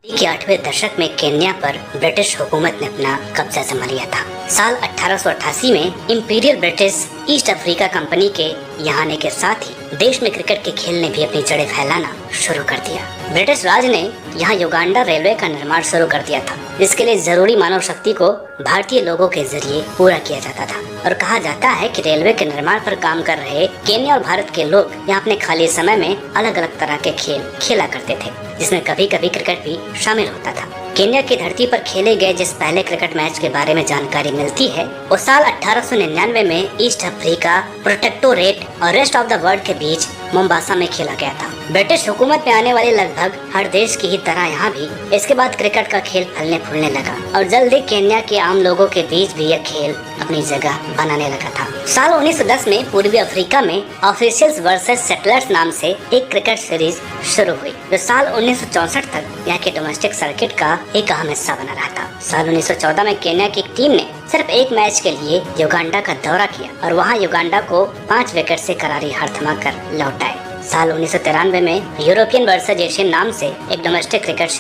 के 8वें दशक में केन्या पर ब्रिटिश हुकूमत ने अपना कब्जा जमा लिया था। साल 1888 में imperial British east Africa company के यहाँ आने के साथ ही देश में क्रिकेट के खेल ने भी अपनी जड़ें फैलाना शुरू कर दिया। ब्रिटिश राज ने यहाँ युगांडा रेलवे का निर्माण शुरू कर दिया था, जिसके लिए जरूरी मानव शक्ति को भारतीय लोगों के जरिए पूरा किया जाता था। और कहा जाता है कि रेलवे के निर्माण पर काम कर रहे केन्या और भारत के लोग यहाँ अपने खाली समय में अलग अलग तरह के खेल खेला करते थे, जिसमें कभी कभी क्रिकेट भी शामिल होता था। केन्या की धरती पर खेले गए जिस पहले क्रिकेट मैच के बारे में जानकारी मिलती है वो साल 1899 में ईस्ट अफ्रीका, प्रोटेक्टोरेट और रेस्ट ऑफ द वर्ल्ड के बीच मोम्बासा में खेला गया था। ब्रिटिश हुकूमत में आने वाले लगभग हर देश की ही तरह यहाँ भी इसके बाद क्रिकेट का खेल फलने फूलने लगा और जल्दी केन्या के आम लोगों के बीच भी यह खेल अपनी जगह बनाने लगा था। साल 1910 में पूर्वी अफ्रीका में ऑफिशियल्स वर्सेस सेटलर्स नाम से एक क्रिकेट सीरीज शुरू हुई, जो साल 1964 तक यहाँ के डोमेस्टिक सर्किट का एक अहम हिस्सा बना रहा था। साल 1914 में केन्या की एक टीम ने सिर्फ एक मैच के लिए युगांडा का दौरा किया और वहाँ युगांडा को 5 विकेट से करारी हार थमाकर लौट आए। साल 1993 में यूरोपियन वर्सेस एशियन नाम से एक डोमेस्टिक क्रिकेट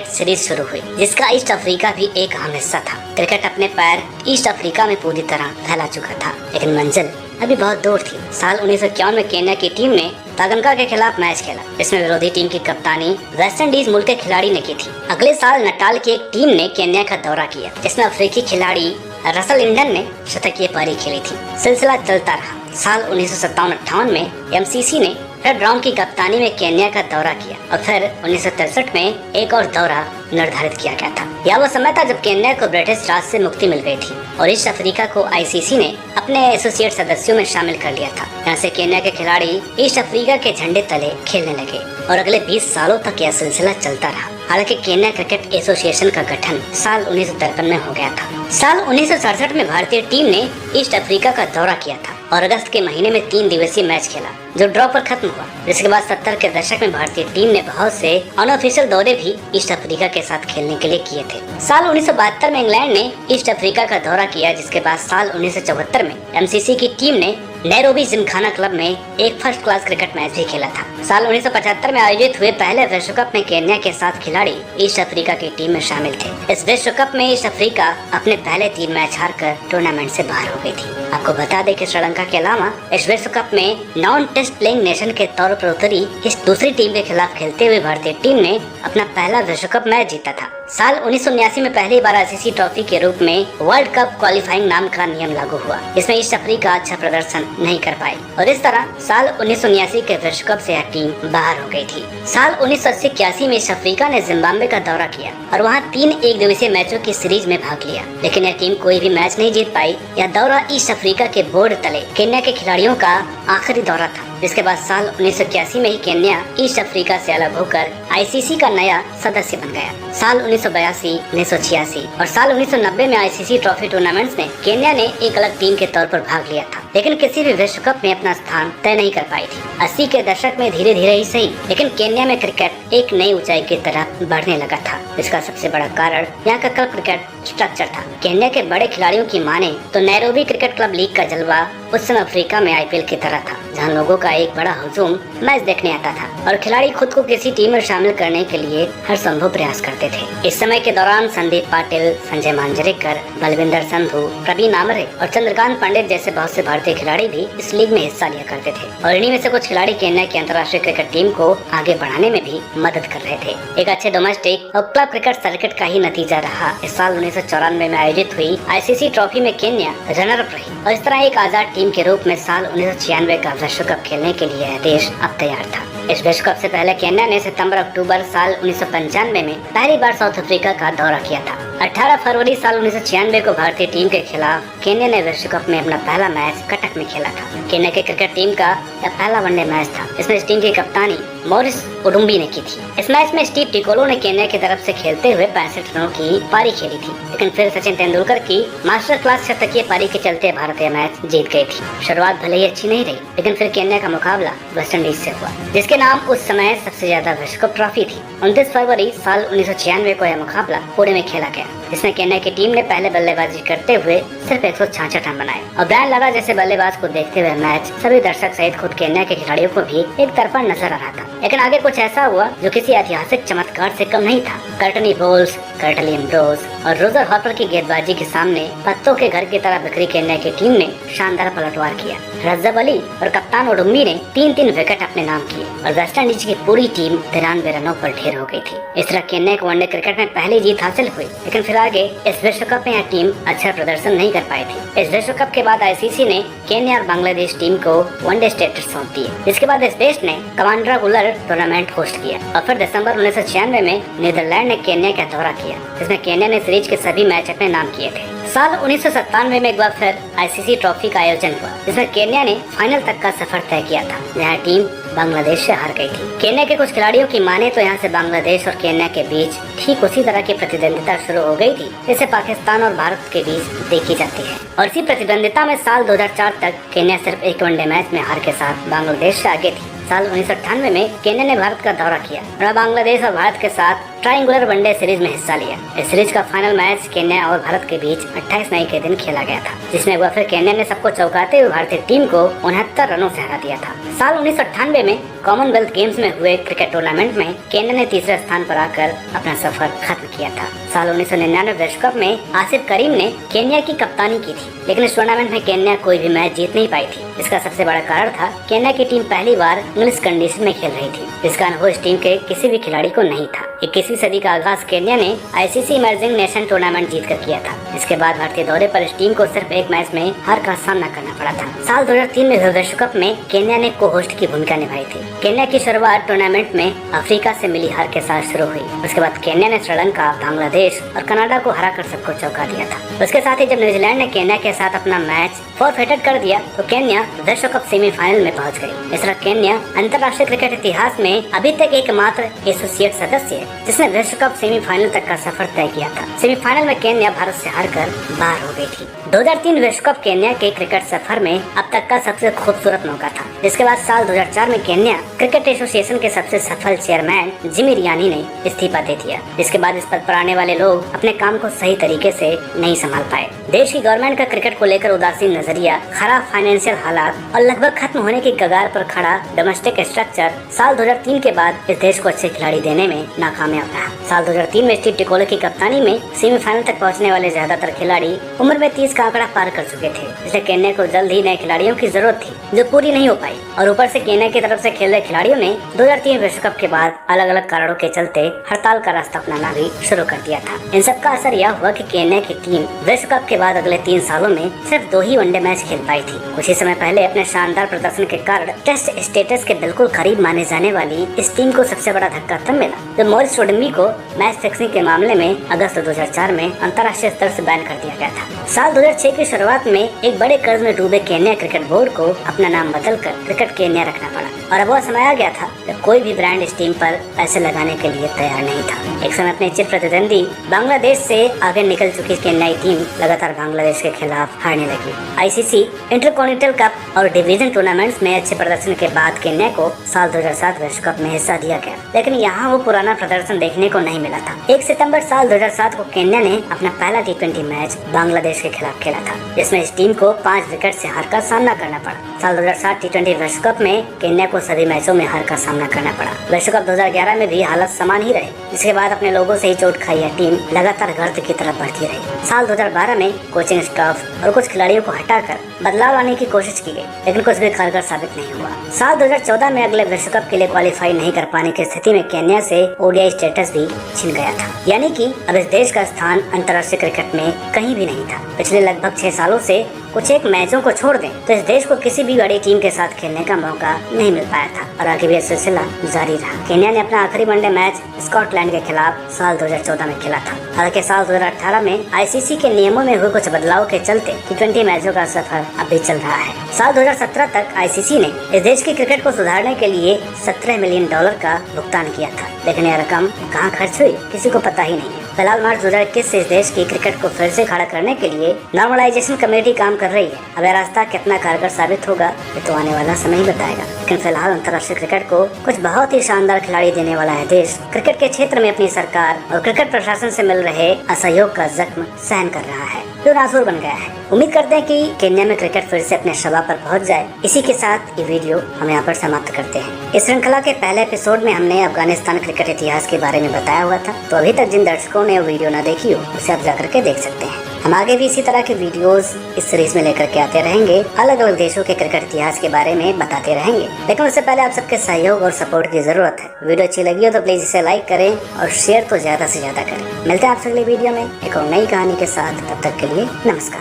सीरीज शुरू हुई, जिसका ईस्ट अफ्रीका भी एक अहम हिस्सा था। क्रिकेट अपने पैर ईस्ट अफ्रीका में पूरी तरह फैला चुका था, लेकिन मंजिल अभी बहुत दूर थी। साल 1951 में केन्या की टीम ने तागंगा के खिलाफ मैच खेला, जिसमें विरोधी टीम की कप्तानी वेस्ट इंडीज मुल्क के खिलाड़ी ने की थी। अगले साल नटाल की एक टीम ने केन्या का दौरा किया, जिसमें अफ्रीकी खिलाड़ी रसल लिंडन ने शतकीय पारी खेली थी। सिलसिला चलता रहा। साल 1957-58 में एमसीसी ने फ्रेड ब्राउन की कप्तानी में केन्या का दौरा किया और फिर 1963 में एक और दौरा निर्धारित किया गया था। यह वो समय था जब केन्या को ब्रिटिश राज से मुक्ति मिल गई थी और ईस्ट अफ्रीका को आईसीसी ने अपने एसोसिएट सदस्यों में शामिल कर लिया था। यहाँ से केन्या के खिलाड़ी ईस्ट अफ्रीका के झंडे तले खेलने लगे और अगले 20 सालों तक यह सिलसिला चलता रहा। हालांकि केन्या क्रिकेट एसोसिएशन का गठन साल 1953 में हो गया था। साल 1967 में भारतीय टीम ने ईस्ट अफ्रीका का दौरा किया था और अगस्त के महीने में 3 दिवसीय मैच खेला, जो ड्रॉ पर खत्म हुआ। जिसके बाद 70 के दशक में भारतीय टीम ने बहुत से अनऑफिशियल दौरे भी ईस्ट अफ्रीका के साथ खेलने के लिए किए थे। साल 1972 में इंग्लैंड ने ईस्ट अफ्रीका का दौरा किया, जिसके बाद साल 1974 में एमसीसी की टीम ने नैरोबी जिमखाना क्लब में एक फर्स्ट क्लास क्रिकेट मैच भी खेला था। साल 1975 में आयोजित हुए पहले विश्व कप में केन्या के 7 खिलाड़ी ईस्ट अफ्रीका की टीम में शामिल थे। इस विश्व कप में ईस्ट अफ्रीका अपने पहले 3 मैच हारकर टूर्नामेंट से बाहर हो गई थी। आपको बता दें कि श्रीलंका के अलावा इस विश्व कप में नॉन टेस्ट प्लेइंग नेशन के तौर पर उतरी इस दूसरी टीम के खिलाफ खेलते हुए भारतीय टीम ने अपना पहला विश्व कप मैच जीता था। साल 1979 में पहली बार आईसीसी ट्रॉफी के रूप में वर्ल्ड कप क्वालिफाइंग नाम का नियम लागू हुआ, जिसमें ईस्ट अफ्रीका अच्छा प्रदर्शन नहीं कर पाई और इस तरह साल 1979 के विश्व कप से यह टीम बाहर हो गई थी। साल 1980-81 में ईस्ट अफ्रीका ने जिम्बाब्वे का दौरा किया और वहां 3 एक दिवसीय मैचों की सीरीज में भाग लिया, लेकिन यह टीम कोई भी मैच नहीं जीत पाई। यह दौरा ईस्ट अफ्रीका के बोर्ड तले केन्या के खिलाड़ियों का आखिरी दौरा था, जिसके बाद साल 1981 में ही केन्या ईस्ट अफ्रीका से अलग होकर आईसीसी का नया सदस्य बन गया। साल 1982, 1986 और साल 1990 में आईसीसी ट्रॉफी टूर्नामेंट्स में केन्या ने एक अलग टीम के तौर पर भाग लिया था, लेकिन किसी भी विश्व कप में अपना स्थान तय नहीं कर पाई थी। 80 के दशक में धीरे धीरे ही सही, लेकिन केन्या में क्रिकेट एक नई ऊंचाई की तरफ बढ़ने लगा था। इसका सबसे बड़ा कारण यहाँ का क्लब क्रिकेट स्ट्रक्चर था। केन्या के बड़े खिलाड़ियों की माने तो नैरोबी क्रिकेट क्लब लीग का जलवा उस समय अफ्रीका में आईपीएल की तरह था, जहां लोगों का एक बड़ा हुजूम मैच देखने आता था और खिलाड़ी खुद को किसी टीम में शामिल करने के लिए हर संभव प्रयास करते थे। इस समय के दौरान संदीप पाटिल, संजय मांजरेकर, बलविंदर संधू, प्रवीण आमरे और चंद्रकांत पंडित जैसे बहुत से भारतीय खिलाड़ी भी इस लीग में हिस्सा लिया करते थे और इन्हीं में से कुछ खिलाड़ी केन्या की अंतर्राष्ट्रीय क्रिकेट टीम को आगे बढ़ाने में भी मदद कर रहे थे। एक अच्छे डोमेस्टिक और क्लब क्रिकेट सर्किट का ही नतीजा रहा इस साल 1994 में आयोजित हुई आईसीसी ट्रॉफी में केन्या रनर अप रही और इस तरह एक आजाद टीम के रूप में साल 1996 का विश्व कप खेलने के लिए यह देश अब तैयार था। इस विश्व कप से पहले केन्या ने सितंबर-अक्टूबर साल 1995 में पहली बार साउथ अफ्रीका का दौरा किया था। 18 फरवरी साल 1996 को भारतीय टीम के खिलाफ केन्या ने विश्व कप में अपना पहला मैच कटक में खेला था। केन्या के क्रिकेट टीम का यह पहला वनडे मैच था, इसमें इस टीम की कप्तानी मॉरिस उडुम्बी ने की थी। इस मैच में स्टीव टिकोलो ने केन्या की तरफ से खेलते हुए 65 रनों की पारी खेली थी, लेकिन फिर सचिन तेंदुलकर की मास्टर क्लास शतकीय पारी के चलते भारत यह मैच जीत गई थी। शुरुआत भले ही अच्छी नहीं रही, लेकिन फिर केन्या का मुकाबला वेस्ट इंडीज से हुआ, जिसके नाम उस समय सबसे ज्यादा विश्व कप ट्रॉफी थी। 29 फरवरी साल 1996 को यह मुकाबला पुणे में खेला गया। जिसमें केन्या की टीम ने पहले बल्लेबाजी करते हुए सिर्फ 166 रन बनाए और ब्रायन लारा जैसे बल्लेबाज को देखते हुए मैच सभी दर्शक सहित खुद केन्या के खिलाड़ियों को भी एक तरफा नजर आ रहा था। लेकिन आगे कुछ ऐसा हुआ जो किसी ऐतिहासिक चमत्कार से कम नहीं था। कर्टनी बोल्स, कर्टली एम्ब्रोज और रोजर हॉपर की गेंदबाजी के सामने पत्तों के घर की तरह बिखरी केन्या की टीम ने शानदार पलटवार किया। रज्जब अली और कप्तान ओडुम्बी ने 3-3 विकेट अपने नाम किए और वेस्ट इंडीज की पूरी टीम 93 रनों पर ढेर हो गई थी। इस तरह केन्या को वनडे क्रिकेट में पहली जीत हासिल हुई। लेकिन फिर आगे इस विश्व कप में यह टीम अच्छा प्रदर्शन नहीं कर पाई थी। इस विश्व कप के बाद आईसीसी ने केन्या और बांग्लादेश टीम को वनडे स्टेटस सौंप दिए। जिसके बाद इस देश ने कमांड्रा गुलर टूर्नामेंट होस्ट किया और फिर दिसंबर 1996 में नीदरलैंड ने केन्या का दौरा किया, जिसमें केन्या ने सीरीज के सभी मैच अपने नाम किए थे। साल 1997 में एक बार फिर आईसीसी ट्रॉफी का आयोजन हुआ, जिसमें केन्या ने फाइनल तक का सफर तय किया था, जहां टीम बांग्लादेश से हार गई थी। केन्या के कुछ खिलाड़ियों की माने तो यहाँ से बांग्लादेश और केन्या के बीच ठीक उसी तरह की प्रतिद्वंदिता शुरू हो गई थी जैसे पाकिस्तान और भारत के बीच देखी जाती है। और इसी प्रतिद्वंदिता में साल 2004 तक केन्या सिर्फ एक वनडे मैच में हार के साथ बांग्लादेश से आगे थी। साल 1998 में केन्या ने भारत का दौरा किया और बांग्लादेश और भारत के साथ ट्रायंगुलर वनडे सीरीज में हिस्सा लिया। इस सीरीज का फाइनल मैच केन्या और भारत के बीच 28 मई के दिन खेला गया था, जिसमें एक बार फिर केन्या ने सबको चौंकाते हुए भारतीय टीम को 69 रनों से हरा दिया था। साल 1998 में कॉमनवेल्थ गेम्स में हुए क्रिकेट टूर्नामेंट में केन्या ने तीसरे स्थान पर आकर अपना सफर खत्म किया था। साल 1999 विश्व कप में आसिफ करीम ने केन्या की कप्तानी की थी, लेकिन इस टूर्नामेंट में केन्या कोई भी मैच जीत नहीं पाई थी। इसका सबसे बड़ा कारण था केन्या की टीम पहली बार इंग्लिश कंडीशन में खेल रही थी, जिसका अनुभव इस टीम के किसी भी खिलाड़ी को नहीं था। 21वीं सदी का आगाज केन्या ने आईसीसी इमर्जिंग नेशन टूर्नामेंट जीतकर किया था। इसके बाद भारतीय दौरे पर इस टीम को सिर्फ एक मैच में हार का सामना करना पड़ा था। साल 2003 में हुए विश्व कप में केन्या ने को होस्ट की भूमिका निभाई थी। केन्या की शुरुआत टूर्नामेंट में अफ्रीका से मिली हार के साथ शुरू हुई। उसके बाद केन्या ने श्रीलंका, बांग्लादेश और कनाडा को हराकर सबको चौंका दिया था। उसके साथ ही जब न्यूजीलैंड ने केन्या के साथ अपना मैच फॉरफिटेड कर दिया तो केन्या विश्व कप सेमीफाइनल में पहुंच गई। इस तरह केन्या अंतर्राष्ट्रीय क्रिकेट इतिहास में अभी तक एकमात्र एसोसिएट सदस्य है जिसने विश्व कप सेमीफाइनल तक का सफर तय किया था। सेमीफाइनल में केन्या भारत से हारकर बाहर हो गई थी। 2003 विश्व कप केन्या के क्रिकेट सफर में अब तक का सबसे खूबसूरत मौका था। जिसके बाद साल 2004 में केन्या क्रिकेट एसोसिएशन के सबसे सफल चेयरमैन जिमी रियानी ने इस्तीफा दे दिया। इसके बाद इस पद पर आने वाले लोग अपने काम को सही तरीके से नहीं संभाल पाए। देश की गवर्नमेंट का क्रिकेट को लेकर उदासीन नजरिया, खराब फाइनेंशियल हालात और लगभग खत्म होने की कगार पर खड़ा डोमेस्टिक स्ट्रक्चर साल 2003 के बाद इस देश को अच्छे खिलाड़ी देने में नाकामयाब रहा। साल 2003 में स्टीव टिकोलो की कप्तानी में सेमीफाइनल तक पहुंचने वाले ज्यादातर खिलाड़ी उम्र में 30 का आंकड़ा पार कर चुके थे, इसलिए केन्या को जल्द ही नए खिलाड़ियों की जरूरत थी जो पूरी नहीं हो पाई। और ऊपर से केन्या की तरफ से खेल रहे खिलाड़ियों ने 2003 विश्व कप के बाद अलग अलग कारणों के चलते हड़ताल का रास्ता अपनाना भी शुरू कर दिया था। इन सब का असर यह हुआ कि केन्या की टीम विश्व कप के बाद अगले 3 सालों में सिर्फ 2 ही वनडे मैच खेल पाई थी। कुछ ही समय पहले अपने शानदार प्रदर्शन के कारण टेस्ट स्टेटस के बिल्कुल करीब माने जाने वाली इस टीम को सबसे बड़ा धक्का तब मिला जब मॉरिस ओडुम्बी को मैच फिक्सिंग के मामले में अगस्त 2004 में अंतर्राष्ट्रीय स्तर से बैन कर दिया गया था। साल 2006 की शुरुआत में एक बड़े कर्ज में डूबे केन्या क्रिकेट बोर्ड को अपना नाम बदलकर क्रिकेट केन्या रखना पड़ा और अब वह समय आ गया था जब कोई भी ब्रांड इस टीम पर पैसे लगाने के लिए तैयार नहीं था। एक समय अपने चिर प्रतिद्वंदी बांग्लादेश से आगे निकल चुकी केन्याई टीम लगातार बांग्लादेश के खिलाफ हारने लगी। आईसीसी इंटरकॉन्टिनेंटल कप और डिवीजन टूर्नामेंट्स में अच्छे प्रदर्शन के बाद केन्या को साल 2007 विश्व कप में हिस्सा दिया गया, लेकिन यहाँ वो पुराना प्रदर्शन देखने को नहीं मिला था। 1 सितंबर साल 2007 को केन्या ने अपना पहला T20 मैच बांग्लादेश के खिलाफ खेला था, जिसमें इस टीम को 5 विकेट से हार का सामना करना पड़ा। साल 2007 T20 विश्व कप में केन्या को सभी मैचों में हार का सामना करना पड़ा। विश्व कप 2011 में भी हालत समान ही रहे, जिसके बाद अपने लोगों से ही चोट खाई यह टीम लगातार गर्त की तरफ बढ़ती रही। साल 2012 में कोचिंग स्टाफ और कुछ खिलाड़ियों को हटाकर बदलाव लाने की कोशिश की गई, लेकिन कुछ भी कारगर साबित नहीं हुआ। साल 2014 में अगले विश्व कप के लिए क्वालिफाई नहीं कर पाने की स्थिति में केन्या से ओडीआई स्टेटस भी छिन गया था, यानी कि अब इस देश का स्थान अंतर्राष्ट्रीय क्रिकेट में कहीं भी नहीं था। पिछले लगभग 6 सालों से कुछ एक मैचों को छोड़ दें तो इस देश को किसी भी बड़ी टीम के साथ खेलने का मौका नहीं मिल पाया था और आगे भी यह सिलसिला जारी रहा। केन्या ने अपना आखिरी वनडे मैच स्कॉटलैंड के खिलाफ साल 2014 में खेला था। हालांकि साल 2018 में आईसीसी के नियमों में हुए कुछ बदलाव के चलते T20 मैचों का सफर अभी चल रहा है। साल 2017 तक आईसीसी ने इस देश की क्रिकेट को सुधारने के लिए $17 मिलियन का भुगतान किया था, लेकिन यह रकम कहाँ खर्च हुई किसी को पता ही नहीं है। फिलहाल मार्च 2021 से इस देश की क्रिकेट को फिर से खड़ा करने के लिए नॉर्मलाइजेशन कमेटी काम कर रही है। अब यह रास्ता कितना कारगर साबित होगा ये तो आने वाला समय ही बताएगा। लेकिन फिलहाल अंतर्राष्ट्रीय क्रिकेट को कुछ बहुत ही शानदार खिलाड़ी देने वाला है देश क्रिकेट के क्षेत्र में अपनी सरकार और क्रिकेट प्रशासन से मिल रहे असहयोग का जख्म सहन कर रहा है जो नासूर बन गया है। उम्मीद करते हैं कि केन्या में क्रिकेट फिर से अपने शबा पर पहुंच जाए। इसी के साथ ये वीडियो हम यहाँ पर समाप्त करते हैं। इस श्रृंखला के पहले एपिसोड में हमने अफगानिस्तान क्रिकेट इतिहास के बारे में बताया हुआ था, तो अभी तक जिन दर्शकों ने वो वीडियो न देखी हो उसे आप जाकर के देख सकते हैं। हम आगे भी इसी तरह के वीडियोस इस सीरीज में लेकर के आते रहेंगे, अलग अलग देशों के क्रिकेट इतिहास के बारे में बताते रहेंगे। लेकिन उससे पहले आप सबके सहयोग और सपोर्ट की जरूरत है। वीडियो अच्छी लगी हो तो प्लीज इसे लाइक करें और शेयर तो ज्यादा से ज्यादा करें। मिलते हैं आपसे अगली वीडियो में एक और नई कहानी के साथ। तब तक के लिए नमस्कार।